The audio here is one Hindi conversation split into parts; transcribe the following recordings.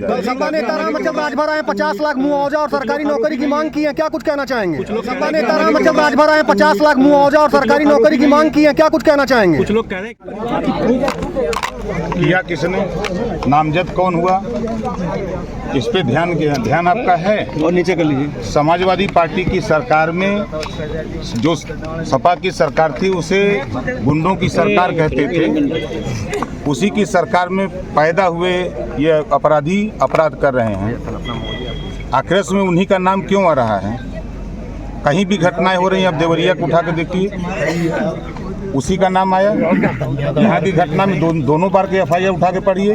जाए। सपा नेता रामचंद्र राजभर आए 50 लाख मुआवजा और सरकारी नौकरी की मांग की है, क्या कुछ कहना चाहेंगे? सपा नेता रामचंद्र राजभर आए 50 लाख मुआवजा और सरकारी नौकरी की मांग की है, क्या कुछ कहना चाहेंगे? कुछ लोग कह रहे हैं किया किसने, नामजद कौन हुआ, इस पे ध्यान आपका है? और नीचे कर लीजिए। समाजवादी पार्टी की सरकार में जो सपा की सरकार थी उसे गुंडों की सरकार कहते थे, उसी की सरकार में पैदा हुए ये अपराधी अपराध कर रहे हैं। आखिर में उन्हीं का नाम क्यों आ रहा है? कहीं भी घटनाएं हो रही हैं, अब देवरिया को उठा के देखिए, उसी का नाम आया। यहाँ की घटना में दोनों बार के FIR उठा के पढ़िए,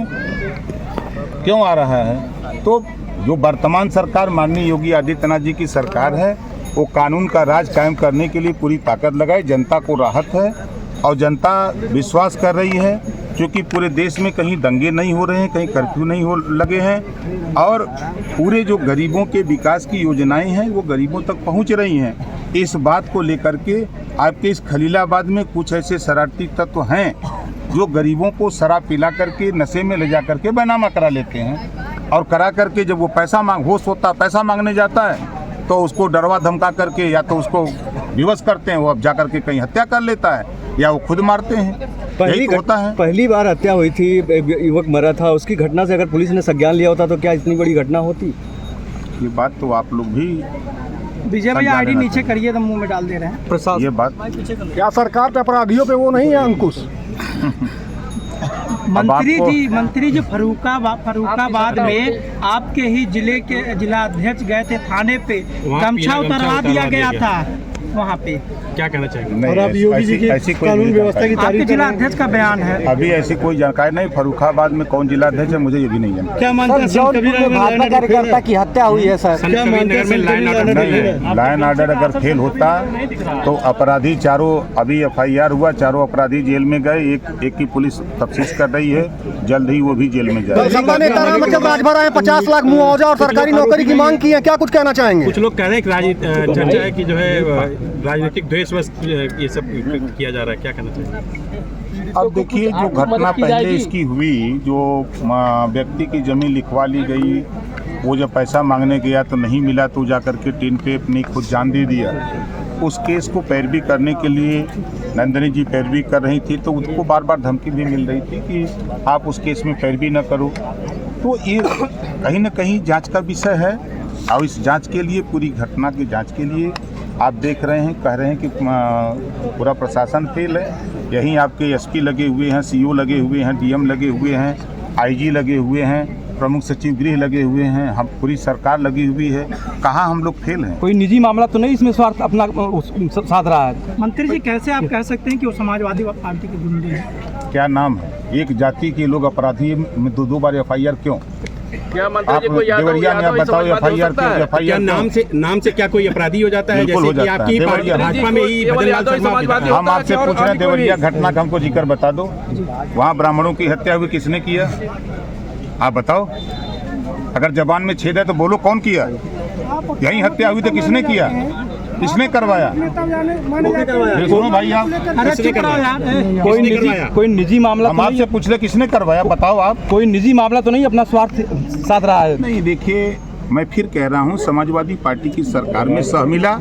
क्यों आ रहा है? तो जो वर्तमान सरकार माननीय योगी आदित्यनाथ जी की सरकार है, वो कानून का राज कायम करने के लिए पूरी ताकत लगाए। जनता को राहत है और जनता विश्वास कर रही है, क्योंकि पूरे देश में कहीं दंगे नहीं हो रहे हैं, कहीं कर्फ्यू नहीं हो लगे हैं और पूरे जो गरीबों के विकास की योजनाएं हैं वो गरीबों तक पहुंच रही हैं। इस बात को लेकर के आपके इस खलीलाबाद में कुछ ऐसे शरारती तत्व हैं जो गरीबों को शराब पिला करके नशे में ले जा करके बैनामा करा लेते हैं और करा करके जब वो होश होता पैसा मांगने जाता है तो उसको डरवा धमका करके या तो उसको विवश करते हैं, वो अब जा करके कहीं हत्या कर लेता है या वो खुद मारते हैं। होता है। पहली बार हत्या हुई थी, युवक मरा था, उसकी घटना से अगर पुलिस ने संज्ञान लिया होता तो क्या इतनी बड़ी घटना होती? ये बात तो आप लोग भी विजय भैया आईडी नीचे करिए तो मुंह में डाल दे रहे हैं प्रशासन। ये बात क्या सरकार पे अपराधियों पे वो नहीं है अंकुश? मंत्री जी फर्रुखाबाद में आपके ही जिले के जिलाध्यक्ष गए थे थाने पे, गमछा उतरवा दिया गया था वहाँ पे, क्या कहना चाहिए? और अब योगी जी की कानून व्यवस्था की तारीफ जिला अध्यक्ष का बयान है। अभी ऐसी कोई जानकारी नहीं। फर्रुखाबाद में कौन जिला अध्यक्ष है मुझे ये भी नहीं जानता। क्या भाजपा कार्यकर्ता की हत्या हुई है सर? क्या लाइन ऑर्डर अगर फेल होता तो अपराधी चारों, अभी FIR हुआ, चारों अपराधी जेल में गए, एक की पुलिस तफ्तीश कर रही है, जल्द ही वो भी जेल में जाए। सपा नेता रामचंद्र राजभर आए 50 लाख मुआवजा और सरकारी नौकरी की मांग की है, क्या कुछ कहना चाहेंगे? कुछ लोग कह रहे हैं कि चर्चा है कि जो है राजनीतिक द्वेषवश ये सब किया जा रहा है, क्या कहना चाहिए? अब देखिए, जो घटना पहले इसकी हुई, जो व्यक्ति की जमीन लिखवा ली गई, वो जब पैसा मांगने गया तो नहीं मिला तो जाकर के टीन पे अपनी खुद जान दे दिया। उस केस को पैरवी करने के लिए नंदिनी जी पैरवी कर रही थी, तो उनको बार बार धमकी भी मिल रही थी कि आप उस केस में पैरवी न करो। तो ये कहीं न कहीं जांच का विषय है और इस जांच के लिए, पूरी घटना की जांच के लिए आप देख रहे हैं, कह रहे हैं कि पूरा प्रशासन फेल है। यहीं आपके SP लगे हुए हैं, CO लगे हुए हैं, DM लगे हुए हैं, IG लगे हुए हैं, प्रमुख सचिव गृह लगे हुए हैं, हम पूरी सरकार लगी हुई है। कहाँ हम लोग फेल हैं? कोई निजी मामला तो नहीं इसमें स्वार्थ अपना साध रहा है? मंत्री जी, कैसे आप कह सकते हैं कि वो समाजवादी पार्टी के गुंडे हैं? क्या नाम है? एक जाति के लोग अपराधी में दो बार FIR क्यों? क्या मंत्री जी, कोई देवरिया में आप बताओ FIR क्या नाम से क्या कोई अपराधी हो जाता है? जैसे कि आपकी भाजपा में ही हम आपसे पूछ रहे हैं, देवरिया घटना का हमको जिक्र बता दो। वहाँ ब्राह्मणों की हत्या हुई, किसने किया? आप बताओ। अगर जबान में छेद है तो बोलो कौन किया? यही हत्या हुई तो किसने किया, किसने करवाया? सुनो भाई, आप कोई निजी मामला हम आपसे पूछ रहे किसने करवाया, बताओ आप। कोई निजी मामला तो नहीं अपना स्वार्थ साध रहा है? नहीं, देखिए, मैं फिर कह रहा हूँ, समाजवादी पार्टी की सरकार में सहमिला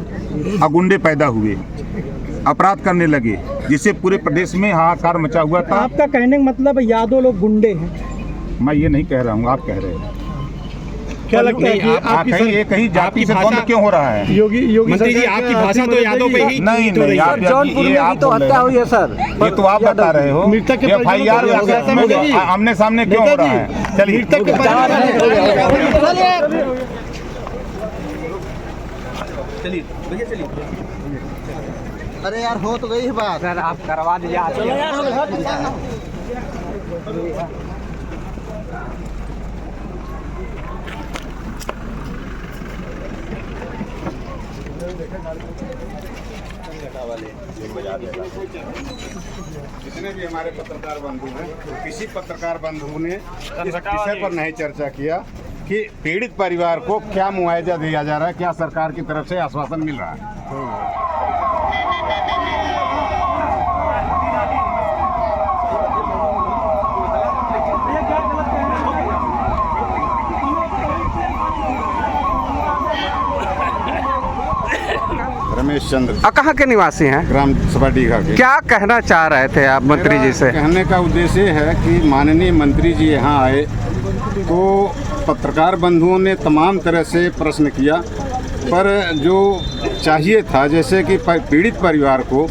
और गुंडे पैदा हुए, अपराध करने लगे, जिससे पूरे प्रदेश में हाहाकार मचा हुआ था। आपका कहने का मतलब यादव लोग गुंडे हैं? मैं ये नहीं कह रहा हूँ, आप कह रहे हैं। क्या लगता है कि कहीं जाति से द्वंद्व क्यों हो रहा है? योगी मंत्री जी, आपकी भाषा तो यादव पे ही नहीं, आप तो हत्या हुई है सर, ये तो आप बता रहे हो। FIR आमने सामने क्यों हो रहा है? चलिए, अरे यार, हो तो गई बात सर, आप करवा दीजिए। जितने भी हमारे पत्रकार बंधु हैं, किसी पत्रकार बंधु ने इस विषय पर नहीं चर्चा किया कि पीड़ित परिवार को क्या मुआवजा दिया जा रहा है, क्या सरकार की तरफ से आश्वासन मिल रहा है। रमेश चंद्र, कहाँ के निवासी हैं? ग्राम सभाडीघा के। क्या कहना चाह रहे थे आप मंत्री जी से? कहने का उद्देश्य है कि माननीय मंत्री जी यहाँ आए तो पत्रकार बंधुओं ने तमाम तरह से प्रश्न किया, पर जो चाहिए था जैसे कि पीड़ित परिवार को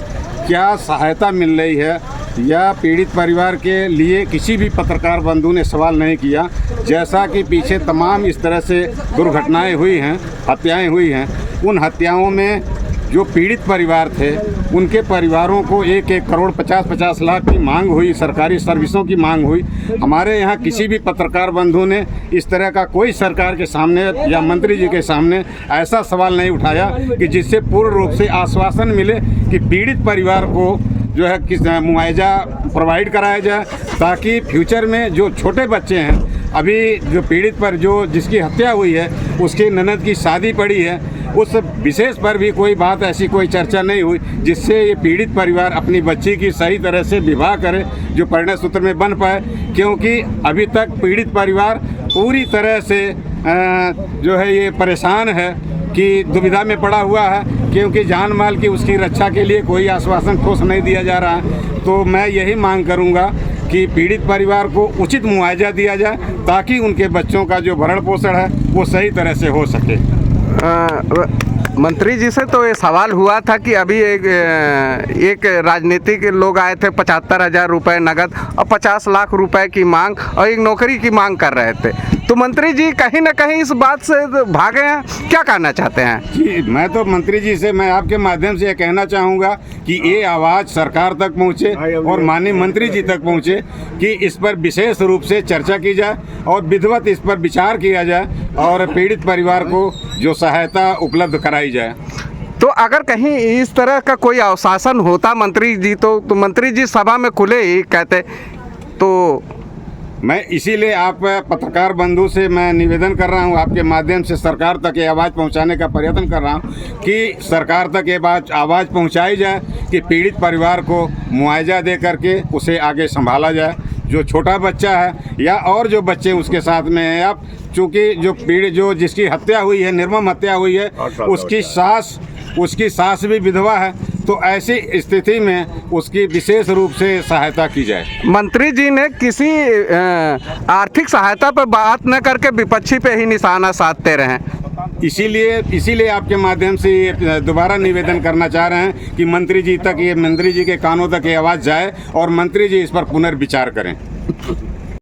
क्या सहायता मिल रही है या पीड़ित परिवार के लिए किसी भी पत्रकार बंधु ने सवाल नहीं किया। जैसा कि पीछे तमाम इस तरह से दुर्घटनाएं हुई हैं, हत्याएं हुई हैं, उन हत्याओं में जो पीड़ित परिवार थे उनके परिवारों को 1-1 करोड़ 50-50 लाख की मांग हुई, सरकारी सर्विसों की मांग हुई। हमारे यहाँ किसी भी पत्रकार बंधु ने इस तरह का कोई सरकार के सामने या मंत्री जी के सामने ऐसा सवाल नहीं उठाया कि जिससे पूर्ण रूप से आश्वासन मिले कि पीड़ित परिवार को जो है किस मुआवजा प्रोवाइड कराया जाए, ताकि फ्यूचर में जो छोटे बच्चे हैं, अभी जो पीड़ित पर जो जिसकी हत्या हुई है उसकी ननद की शादी पड़ी है, उस विशेष पर भी कोई बात ऐसी कोई चर्चा नहीं हुई जिससे ये पीड़ित परिवार अपनी बच्ची की सही तरह से विवाह करे, जो परिणय सूत्र में बन पाए। क्योंकि अभी तक पीड़ित परिवार पूरी तरह से जो है ये परेशान है कि दुविधा में पड़ा हुआ है, क्योंकि जान माल की उसकी रक्षा के लिए कोई आश्वासन ठोस नहीं दिया जा रहा है। तो मैं यही मांग करूंगा कि पीड़ित परिवार को उचित मुआवजा दिया जाए ताकि उनके बच्चों का जो भरण पोषण है वो सही तरह से हो सके। मंत्री जी से तो ये सवाल हुआ था कि अभी एक राजनीतिक लोग आए थे 75,000 रुपये नगद और 50 लाख रुपए की मांग और एक नौकरी की मांग कर रहे थे, तो मंत्री जी कहीं ना कहीं इस बात से भागे हैं। क्या कहना चाहते हैं? जी, मैं तो मंत्री जी से मैं आपके माध्यम से ये कहना चाहूँगा कि ये आवाज़ सरकार तक पहुँचे और माननीय मंत्री जी तक पहुँचे कि इस पर विशेष रूप से चर्चा की जाए और विधिवत इस पर विचार किया जाए और पीड़ित परिवार को जो सहायता उपलब्ध कराई जाए। तो अगर कहीं इस तरह का कोई आश्वासन होता मंत्री जी तो मंत्री जी सभा में खुले ही कहते। तो मैं इसीलिए आप पत्रकार बंधु से मैं निवेदन कर रहा हूं, आपके माध्यम से सरकार तक ये आवाज़ पहुंचाने का प्रयत्न कर रहा हूं कि सरकार तक ये आवाज़ पहुंचाई जाए कि पीड़ित परिवार को मुआवजा दे करके उसे आगे संभाला जाए। जो छोटा बच्चा है या और जो बच्चे उसके साथ में हैं, आप चूँकि जो पीड़ित जो जिसकी हत्या हुई है, निर्मम हत्या हुई है, उसकी सास भी विधवा है, तो ऐसी स्थिति में उसकी विशेष रूप से सहायता की जाए। मंत्री जी ने किसी आर्थिक सहायता पर बात न करके विपक्षी पे ही निशाना साधते रहे। इसीलिए आपके माध्यम से ये दोबारा निवेदन करना चाह रहे हैं कि मंत्री जी के कानों तक ये आवाज़ जाए और मंत्री जी इस पर पुनर्विचार करें।